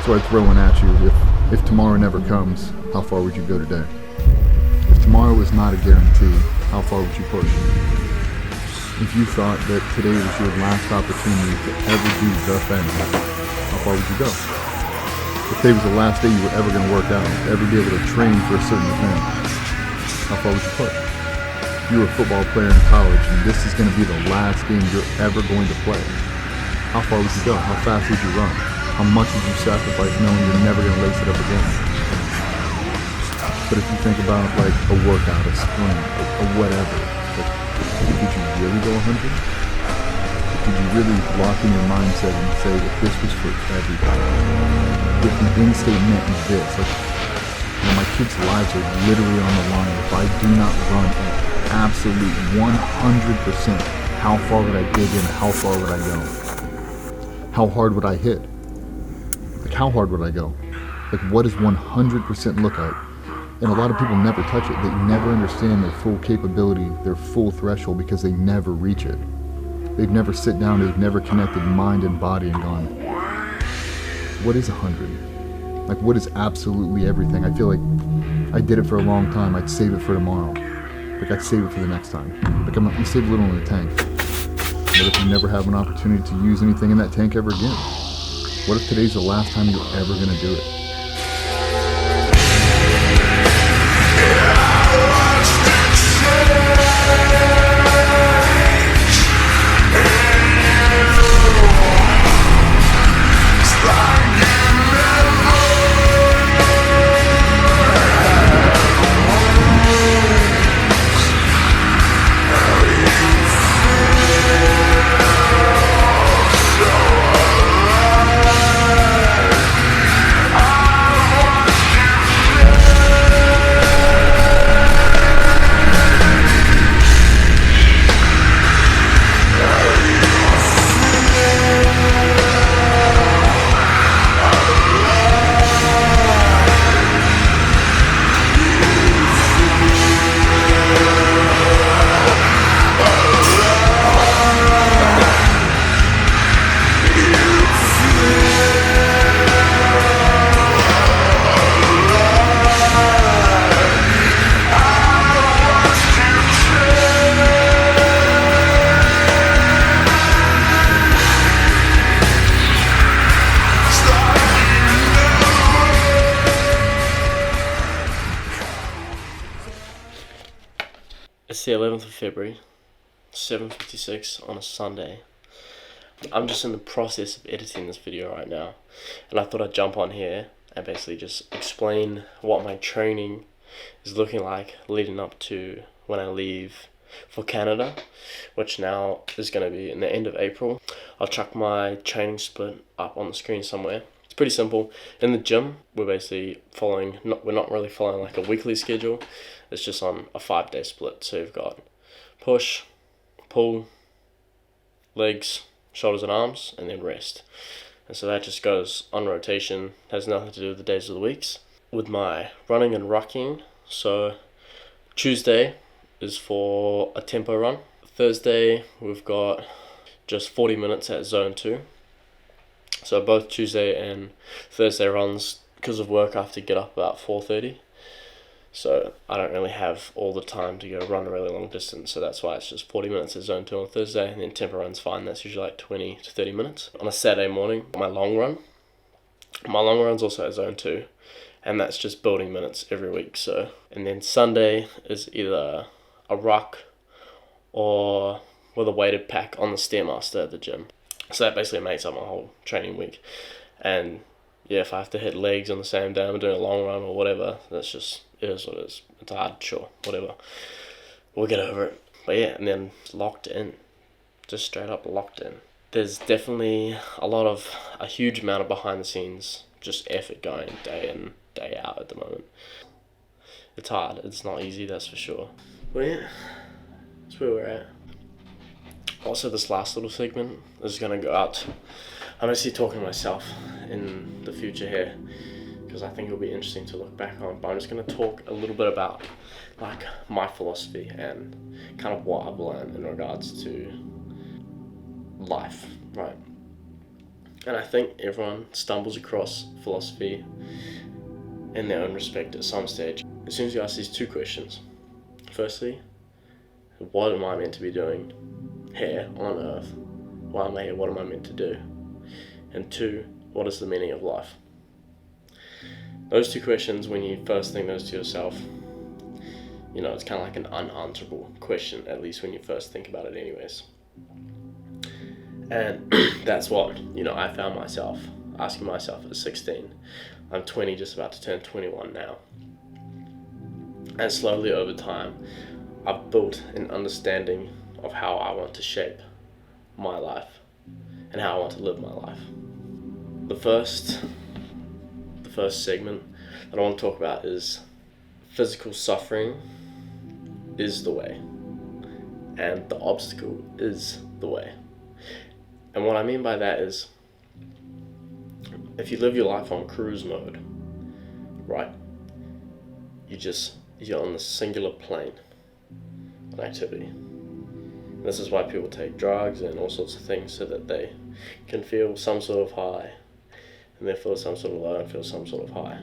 So I'd throw one at you. If tomorrow never comes, how far would you go today? If tomorrow is not a guarantee, how far would you push? If you thought that today was your last opportunity to ever do the thing, how far would you go? If today was the last day you were ever going to work out, ever be able to train for a certain event, how far would you push? If you were a football player in college and this is going to be the last game you're ever going to play, how far would you go? How fast would you run? How much would you sacrifice knowing you're never going to lace it up again? But if you think about like a workout, a sprint, or whatever, like, could you really go 100? Could you really lock in your mindset and say that this was for everybody? If the end state meant this, like, my kids' lives are literally on the line. If I do not run at absolute 100%, how far would I dig in? How far would I go? How hard would I hit? Like, how hard would I go? Like, what does 100% look like? And a lot of people never touch it. They never understand their full capability, their full threshold, because they never reach it. They've never sit down, they've never connected mind and body and gone, what is 100? Like, what is absolutely everything? I feel like I did it for a long time. I'd save it for tomorrow. Like, I'd save it for the next time. Like, I'm gonna save a little in the tank. What if you never have an opportunity to use anything in that tank ever again? What if today's the last time you're ever gonna do it? It's the 11th of February, 7:56 on a Sunday. I'm just in the process of editing this video right now, and I thought I'd jump on here and basically just explain what my training is looking like leading up to when I leave for Canada, which now is going to be in the end of April. I'll chuck my training split up on the screen somewhere. It's pretty simple. In the gym, we're basically we're not really following like a weekly schedule. It's just on a 5-day split. So you've got push, pull, legs, shoulders and arms, and then rest. And so that just goes on rotation, has nothing to do with the days of the weeks. With my running and rucking, so Tuesday is for a tempo run. Thursday, we've got just 40 minutes at zone 2. So both Tuesday and Thursday runs, because of work I have to get up about 4:30. So I don't really have all the time to go run a really long distance. So that's why it's just 40 minutes at zone 2 on Thursday, and then tempo run's fine. That's usually like 20 to 30 minutes. On a Saturday morning, my long run's also at zone 2, and that's just building minutes every week. So, and then Sunday is either a ruck or with a weighted pack on the Stairmaster at the gym. So that basically makes up my whole training week. And yeah, if I have to hit legs on the same day I'm doing a long run or whatever, that's just, it is what it is. It's hard, sure, whatever. We'll get over it. But yeah, and then locked in. Just straight up locked in. There's definitely a huge amount of behind the scenes, just effort going day in, day out at the moment. It's hard, it's not easy, that's for sure. But yeah, that's where we're at. Also, this last little segment is going to go out. I'm actually talking to myself in the future here, because I think it'll be interesting to look back on. But I'm just going to talk a little bit about like my philosophy and kind of what I've learned in regards to life, right? And I think everyone stumbles across philosophy in their own respect at some stage. As soon as you ask these two questions, firstly, what am I meant to be doing here on earth? Why am I here? What am I meant to do? And two, what is the meaning of life? Those two questions, when you first think those to yourself, it's kind of like an unanswerable question, at least when you first think about it anyways. And that's what, I found myself asking myself at 16. I'm 20, just about to turn 21 now. And slowly over time, I've built an understanding of how I want to shape my life and how I want to live my life. The first segment that I want to talk about is physical suffering is the way, and the obstacle is the way. And what I mean by that is, if you live your life on cruise mode, right, you're on the singular plane of activity. This is why people take drugs and all sorts of things, so that they can feel some sort of high, and they feel some sort of low and feel some sort of high.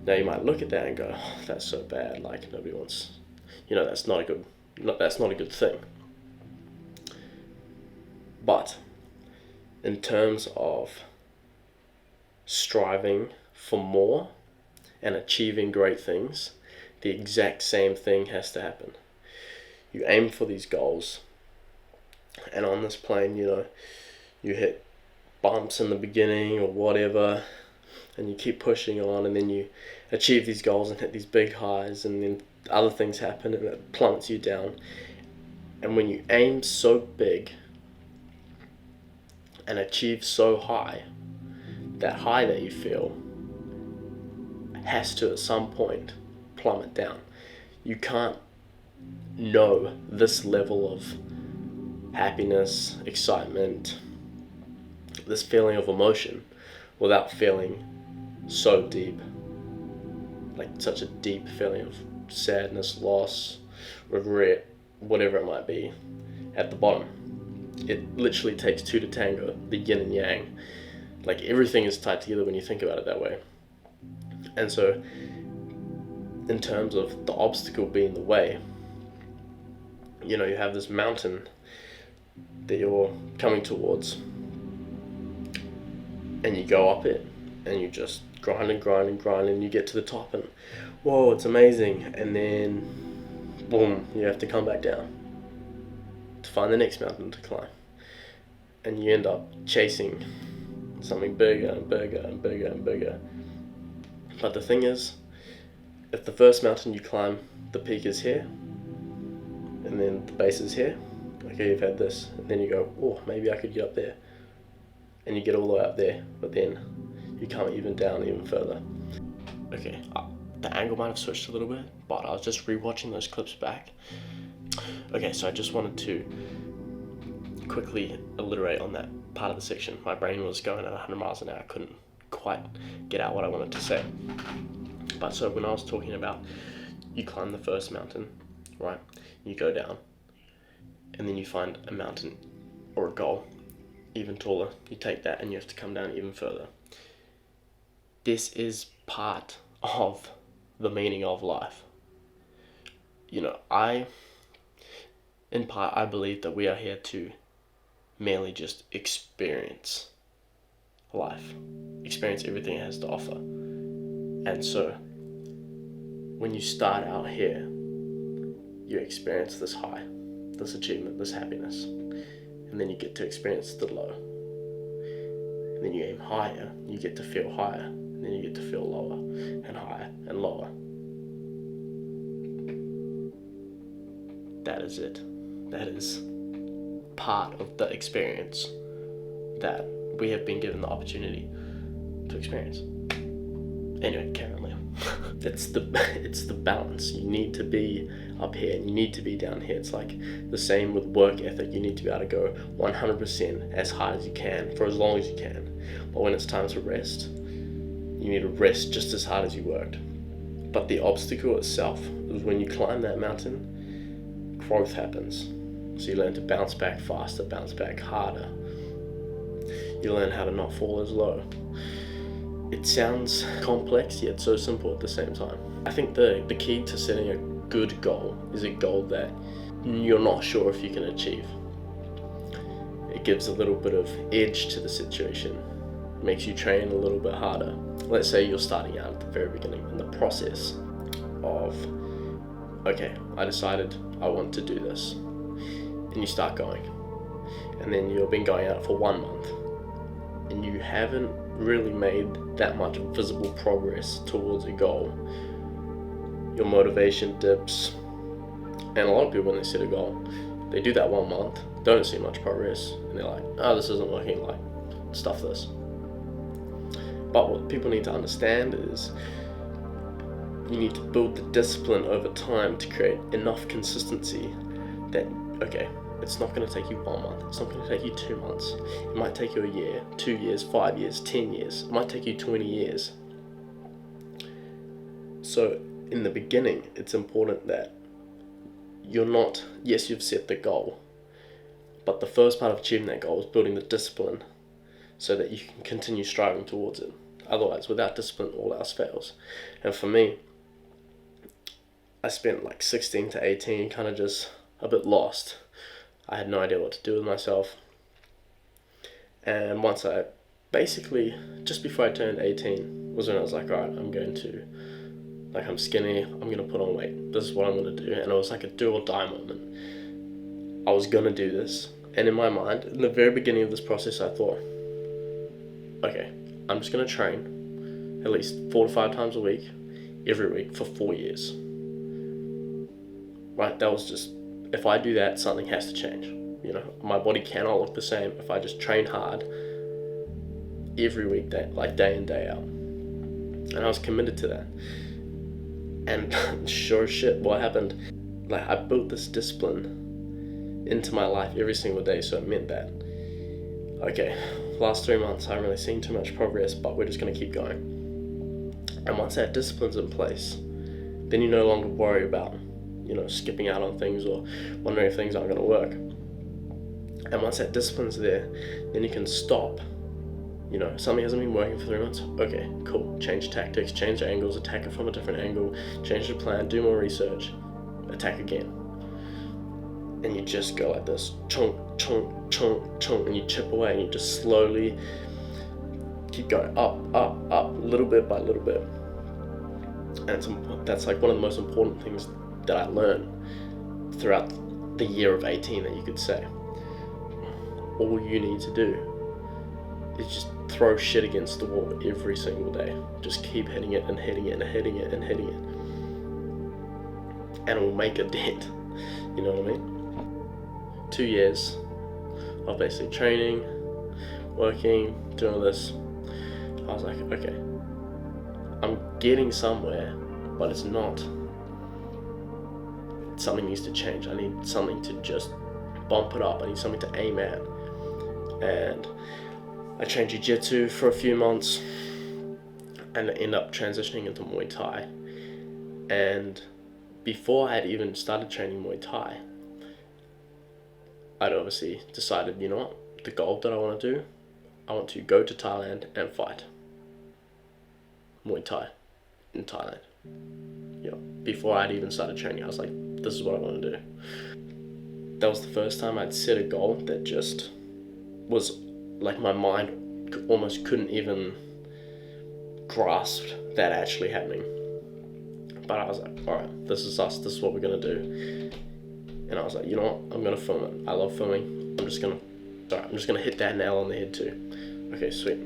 Now you might look at that and go, oh, that's so bad, like nobody wants, that's not a good thing. But in terms of striving for more and achieving great things, the exact same thing has to happen. You aim for these goals, and on this plane, you hit bumps in the beginning or whatever, and you keep pushing on, and then you achieve these goals and hit these big highs, and then other things happen and it plummets you down. And when you aim so big and achieve so high, that high that you feel has to at some point plummet down. You can't know this level of happiness, excitement, this feeling of emotion without feeling so deep, like such a deep feeling of sadness, loss, regret, whatever it might be at the bottom. It literally takes two to tango, the yin and yang. Like everything is tied together when you think about it that way. And so in terms of the obstacle being the way, you have this mountain that you're coming towards, and you go up it, and you just grind and you get to the top, and whoa, it's amazing, and then boom, you have to come back down to find the next mountain to climb, and you end up chasing something bigger and bigger and bigger and bigger. But the thing is, if the first mountain you climb, the peak is here, and then the base is here, okay, you've had this, and then you go, oh, maybe I could get up there, and you get all the way up there, but then you come even down even further. Okay, the angle might have switched a little bit, but I was just rewatching those clips back. Okay, so I just wanted to quickly alliterate on that part of the section. My brain was going at 100 miles an hour. I couldn't quite get out what I wanted to say. But so when I was talking about, you climb the first mountain, right? You go down, and then you find a mountain or a goal even taller. You take that and you have to come down even further. This is part of the meaning of life. I believe that we are here to merely just experience life, experience everything it has to offer. And so when you start out here, you experience this high, this achievement, this happiness, and then you get to experience the low, and then you aim higher, you get to feel higher, and then you get to feel lower and higher and lower. That is it. That is part of the experience that we have been given the opportunity to experience. Anyway, Karen Liam. It's the balance. You need to be up here and you need to be down here. It's like the same with work ethic. You need to be able to go 100% as hard as you can for as long as you can. But when it's time to rest, you need to rest just as hard as you worked. But the obstacle itself is when you climb that mountain, growth happens. So you learn to bounce back faster, bounce back harder. You learn how to not fall as low. It sounds complex yet so simple at the same time. I think the key to setting a good goal is a goal that you're not sure if you can achieve. It gives a little bit of edge to the situation, makes you train a little bit harder. Let's say you're starting out at the very beginning in the process of, okay, I decided I want to do this, and you start going, and then you've been going out for 1 month, and you haven't really made that much visible progress towards a goal. Your motivation dips, and a lot of people, when they set a goal, they do that 1 month, don't see much progress, and they're like, oh, this isn't working, like, stuff this. But what people need to understand is you need to build the discipline over time to create enough consistency that, okay, it's not going to take you 1 month, it's not going to take you 2 months, it might take you a year, 2 years, 5 years, 10 years, it might take you 20 years. So in the beginning, it's important that you're not, yes, you've set the goal, but the first part of achieving that goal is building the discipline so that you can continue striving towards it. Otherwise, without discipline, all else fails. And for me, I spent like 16 to 18 kind of just a bit lost. I had no idea what to do with myself. And once I basically, just before I turned 18, was when I was like, alright, I'm skinny, I'm going to put on weight. This is what I'm going to do. And it was like a do or die moment. I was going to do this. And in my mind, in the very beginning of this process, I thought, okay, I'm just going to train at least 4 to 5 times a week, every week for 4 years. Right, that was just, if I do that, something has to change. You know, my body cannot look the same if I just train hard every week, day in, day out. And I was committed to that. And sure as shit, what happened, like, I built this discipline into my life every single day, so it meant that, okay, last 3 months I haven't really seen too much progress, but we're just going to keep going. And once that discipline's in place, then you no longer worry about, skipping out on things or wondering if things aren't going to work. And once that discipline's there, then you can stop. Something hasn't been working for 3 months. Okay, cool. Change tactics, change angles, attack it from a different angle, change the plan, do more research, attack again. And you just go like this, chunk, chunk, chunk, chunk, and you chip away, and you just slowly keep going up, little bit by little bit. And that's like one of the most important things that I learned throughout the year of 18, that you could say. All you need to do is just throw shit against the wall every single day. Just keep hitting it and hitting it and hitting it and hitting it. And it will make a dent. You know what I mean? 2 years of basically training, working, doing this. I was like, okay, I'm getting somewhere, but it's not. Something needs to change. I need something to just bump it up. I need something to aim at. And I trained jiu-jitsu for a few months and ended up transitioning into Muay Thai. And before I had even started training Muay Thai, I'd obviously decided, you know what, the goal that I want to do, I want to go to Thailand and fight Muay Thai in Thailand. Before I'd even started training, I was like, this is what I want to do. That was the first time I'd set a goal that just was like, my mind almost couldn't even grasp that actually happening. But I was like, alright, this is us, this is what we're going to do. And I was like, you know what, I'm going to film it. I love filming. I'm just going to hit that nail on the head too. Okay, sweet.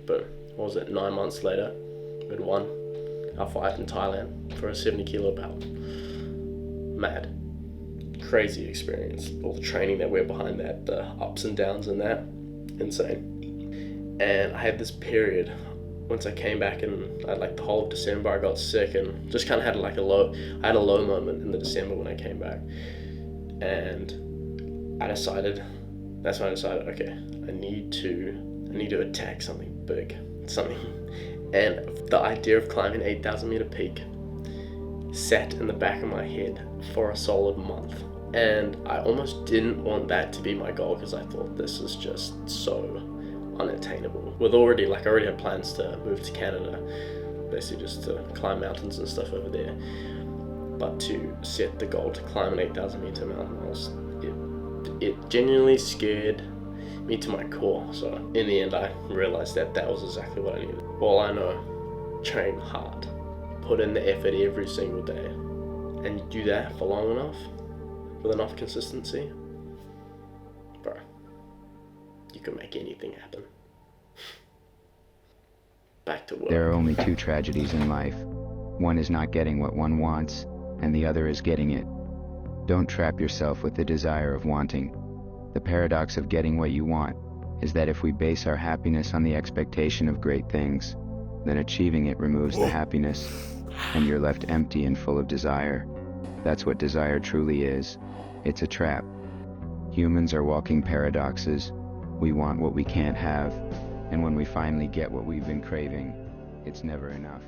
Boom. What was it, 9 months later, we'd won our fight in Thailand for a 70 kilo bout. Mad. Crazy experience. All the training that went behind that, the ups and downs and that. Insane. And I had this period once I came back, and like the whole of December I got sick and just kind of had like a low moment in the December when I came back. And that's when I decided, okay, I need to attack something big, and the idea of climbing 8,000 meter peak sat in the back of my head for a solid month. And I almost didn't want that to be my goal, because I thought, this is just so unattainable. With already, like, I already had plans to move to Canada, basically just to climb mountains and stuff over there. But to set the goal to climb an 8,000 meter mountain, it genuinely scared me to my core. So in the end, I realized that that was exactly what I needed. All I know, train hard, put in the effort every single day, and you do that for long enough, with enough consistency, bro, you can make anything happen. Back to work. There are only two tragedies in life. One is not getting what one wants, and the other is getting it. Don't trap yourself with the desire of wanting. The paradox of getting what you want is that if we base our happiness on the expectation of great things, then achieving it removes the happiness, and you're left empty and full of desire. That's what desire truly is. It's a trap. Humans are walking paradoxes. We want what we can't have, and when we finally get what we've been craving, it's never enough.